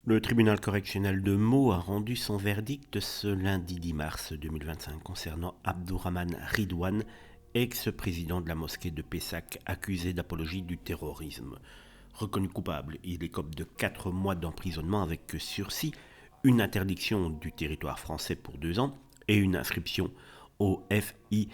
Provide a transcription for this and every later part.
Le tribunal correctionnel de Meaux a rendu son verdict ce lundi 10 mars 2025 concernant Abdourahmane Ridouane, ex-président de la mosquée de Pessac, accusé d'apologie du terrorisme. Reconnu coupable, il écope de 4 mois d'emprisonnement avec sursis, une interdiction du territoire français pour 2 ans et une inscription au FIJAIT,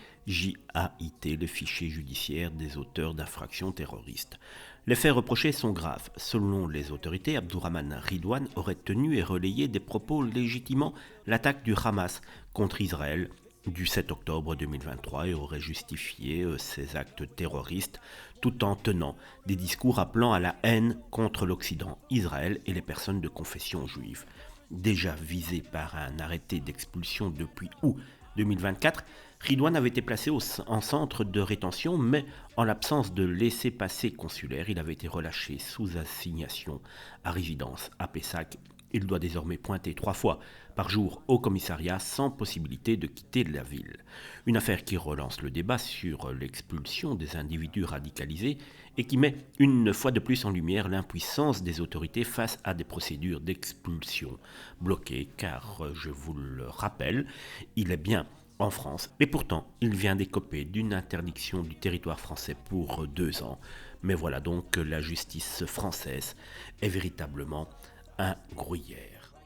le fichier judiciaire des auteurs d'infractions terroristes. Les faits reprochés sont graves. Selon les autorités, Abdourahmane Ridouane aurait tenu et relayé des propos légitimant l'attaque du Hamas contre Israël du 7 octobre 2023 et aurait justifié ses actes terroristes tout en tenant des discours appelant à la haine contre l'Occident, Israël et les personnes de confession juive. Déjà visé par un arrêté d'expulsion depuis août 2024, Ridouane avait été placé en centre de rétention, mais en l'absence de laissez-passer consulaire, il avait été relâché sous assignation à résidence à Pessac. Il doit désormais pointer 3 fois par jour au commissariat sans possibilité de quitter la ville. Une affaire qui relance le débat sur l'expulsion des individus radicalisés et qui met une fois de plus en lumière l'impuissance des autorités face à des procédures d'expulsion bloquées, car, je vous le rappelle, il est bien en France, mais pourtant il vient d'écoper d'une interdiction du territoire français pour 2 ans. Mais voilà donc que la justice française est véritablement un gruyère.